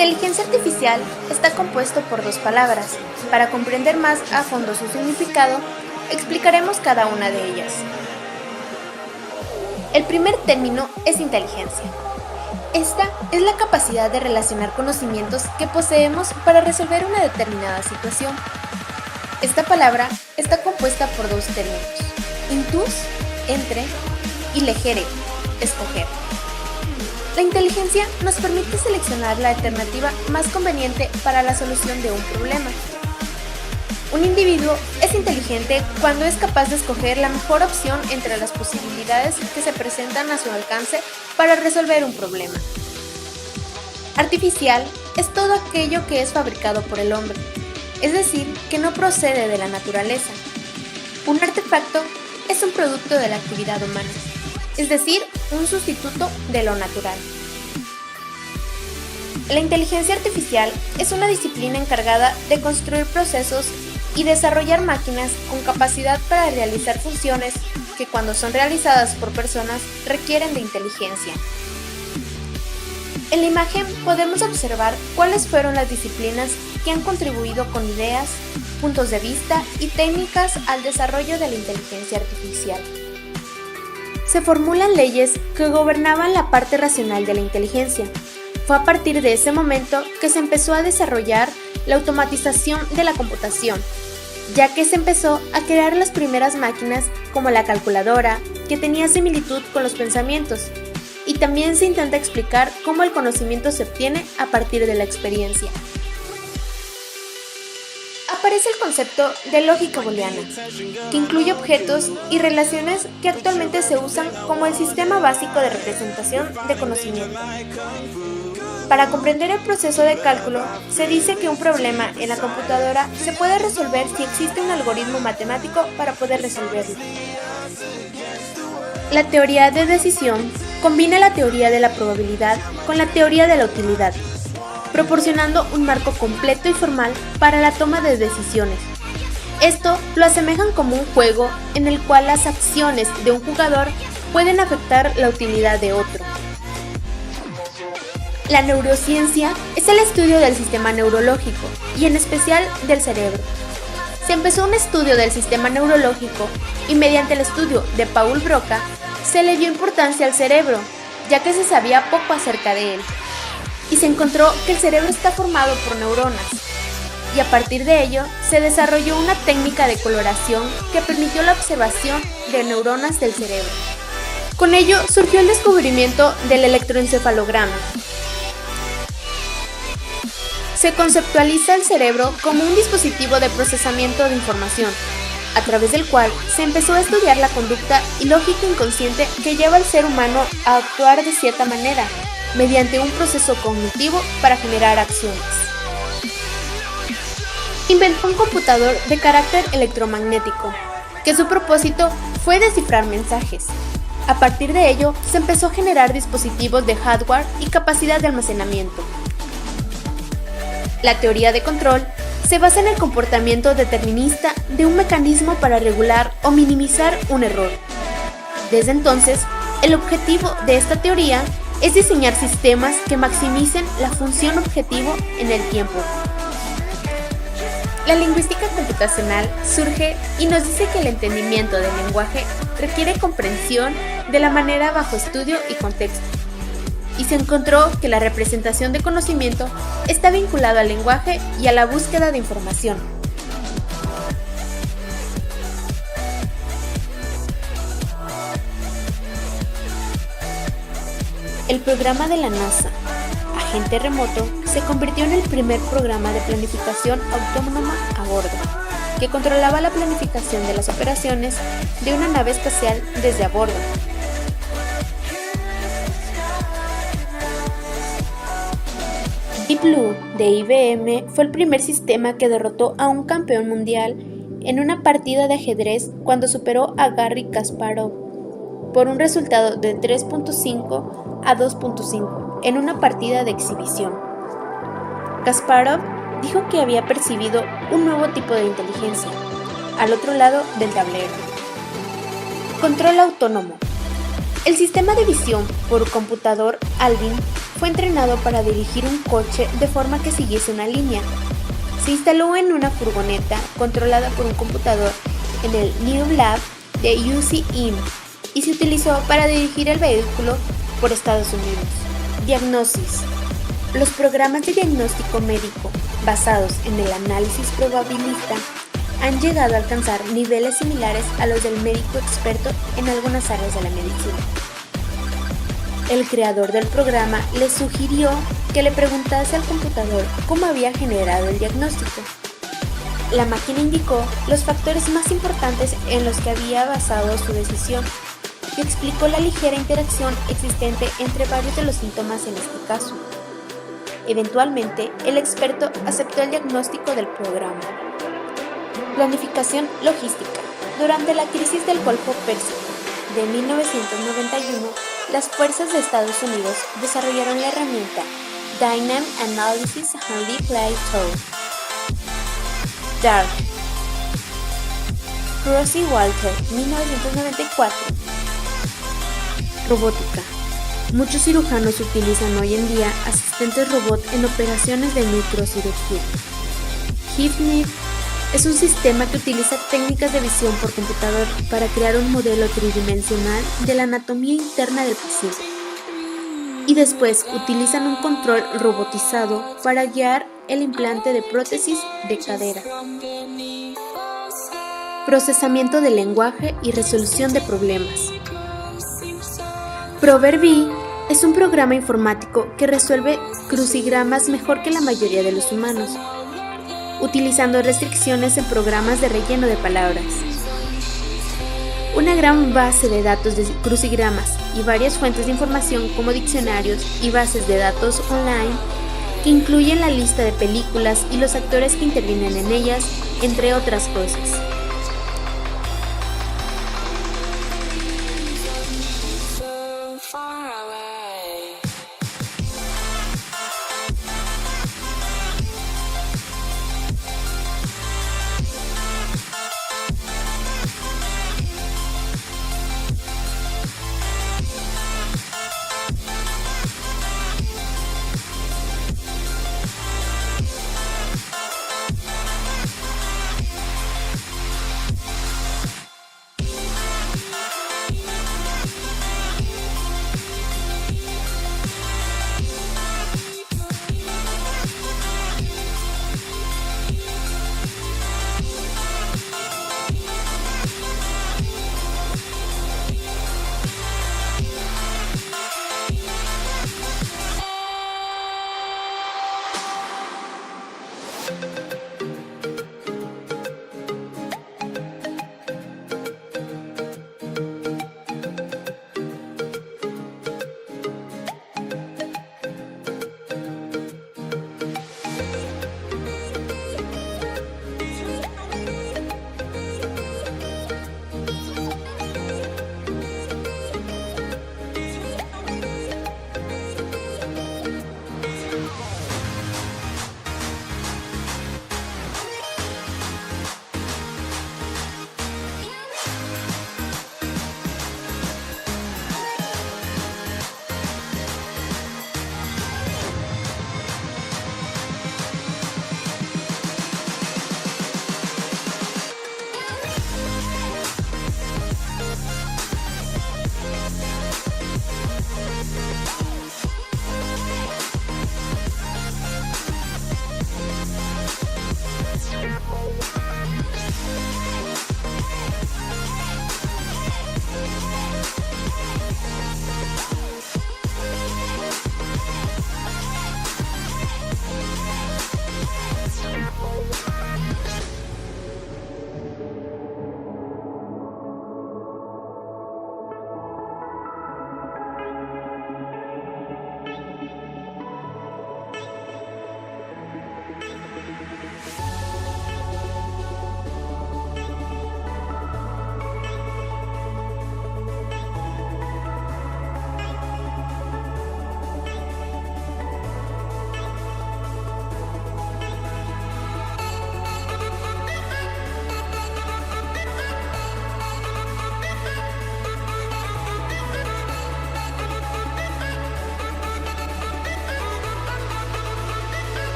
inteligencia artificial está compuesto por dos palabras. Para comprender más a fondo su significado, explicaremos cada una de ellas. El primer término es inteligencia. Esta es la capacidad de relacionar conocimientos que poseemos para resolver una determinada situación. Esta palabra está compuesta por dos términos: intus, entre, y legere, escoger. La inteligencia nos permite seleccionar la alternativa más conveniente para la solución de un problema. Un individuo es inteligente cuando es capaz de escoger la mejor opción entre las posibilidades que se presentan a su alcance para resolver un problema. Artificial es todo aquello que es fabricado por el hombre, es decir, que no procede de la naturaleza. Un artefacto es un producto de la actividad humana, es decir, un sustituto de lo natural. La inteligencia artificial es una disciplina encargada de construir procesos y desarrollar máquinas con capacidad para realizar funciones que, cuando son realizadas por personas, requieren de inteligencia. En la imagen podemos observar cuáles fueron las disciplinas que han contribuido con ideas, puntos de vista y técnicas al desarrollo de la inteligencia artificial. Se formulan leyes que gobernaban la parte racional de la inteligencia. Fue a partir de ese momento que se empezó a desarrollar la automatización de la computación, ya que se empezó a crear las primeras máquinas como la calculadora, que tenía similitud con los pensamientos, y también se intenta explicar cómo el conocimiento se obtiene a partir de la experiencia. Aparece el concepto de lógica booleana, que incluye objetos y relaciones que actualmente se usan como el sistema básico de representación de conocimiento. Para comprender el proceso de cálculo, se dice que un problema en la computadora se puede resolver si existe un algoritmo matemático para poder resolverlo. La teoría de decisión combina la teoría de la probabilidad con la teoría de la utilidad, proporcionando un marco completo y formal para la toma de decisiones. Esto lo asemejan como un juego en el cual las acciones de un jugador pueden afectar la utilidad de otro. La neurociencia es el estudio del sistema neurológico y en especial del cerebro. Se empezó un estudio del sistema neurológico y mediante el estudio de Paul Broca se le dio importancia al cerebro, ya que se sabía poco acerca de él. Y se encontró que el cerebro está formado por neuronas, y a partir de ello se desarrolló una técnica de coloración que permitió la observación de neuronas del cerebro. Con ello surgió el descubrimiento del electroencefalograma. Se conceptualiza el cerebro como un dispositivo de procesamiento de información, a través del cual se empezó a estudiar la conducta y lógica inconsciente que lleva al ser humano a actuar de cierta manera, mediante un proceso cognitivo para generar acciones. Inventó un computador de carácter electromagnético, que su propósito fue descifrar mensajes. A partir de ello, se empezó a generar dispositivos de hardware y capacidad de almacenamiento. La teoría de control se basa en el comportamiento determinista de un mecanismo para regular o minimizar un error. Desde entonces, el objetivo de esta teoría es diseñar sistemas que maximicen la función objetivo en el tiempo. La lingüística computacional surge y nos dice que el entendimiento del lenguaje requiere comprensión de la manera bajo estudio y contexto. Y se encontró que la representación de conocimiento está vinculado al lenguaje y a la búsqueda de información. El programa de la NASA, Agente Remoto, se convirtió en el primer programa de planificación autónoma a bordo, que controlaba la planificación de las operaciones de una nave espacial desde a bordo. Deep Blue de IBM fue el primer sistema que derrotó a un campeón mundial en una partida de ajedrez cuando superó a Garry Kasparov por un resultado de 3.5 a 2.5 en una partida de exhibición. Kasparov dijo que había percibido un nuevo tipo de inteligencia al otro lado del tablero. Control autónomo. El sistema de visión por computador Alvin fue entrenado para dirigir un coche de forma que siguiese una línea. Se instaló en una furgoneta controlada por un computador en el New Lab de UCM y se utilizó para dirigir el vehículo por Estados Unidos. Diagnosis. Los programas de diagnóstico médico basados en el análisis probabilista han llegado a alcanzar niveles similares a los del médico experto en algunas áreas de la medicina. El creador del programa le sugirió que le preguntase al computador cómo había generado el diagnóstico. La máquina indicó los factores más importantes en los que había basado su decisión y explicó la ligera interacción existente entre varios de los síntomas en este caso. Eventualmente, el experto aceptó el diagnóstico del programa. Planificación logística. Durante la crisis del Golfo Pérsico de 1991, las fuerzas de Estados Unidos desarrollaron la herramienta Dynamic Analysis and Replay Tool. DART. Crossy Walter, 1994. Robótica. Muchos cirujanos utilizan hoy en día asistentes robot en operaciones de microcirugía. HIFNIP es un sistema que utiliza técnicas de visión por computador para crear un modelo tridimensional de la anatomía interna del paciente. Y después utilizan un control robotizado para guiar el implante de prótesis de cadera. Procesamiento de lenguaje y resolución de problemas. Proverbi es un programa informático que resuelve crucigramas mejor que la mayoría de los humanos, utilizando restricciones en programas de relleno de palabras. Una gran base de datos de crucigramas y varias fuentes de información como diccionarios y bases de datos online que incluyen la lista de películas y los actores que intervienen en ellas, entre otras cosas.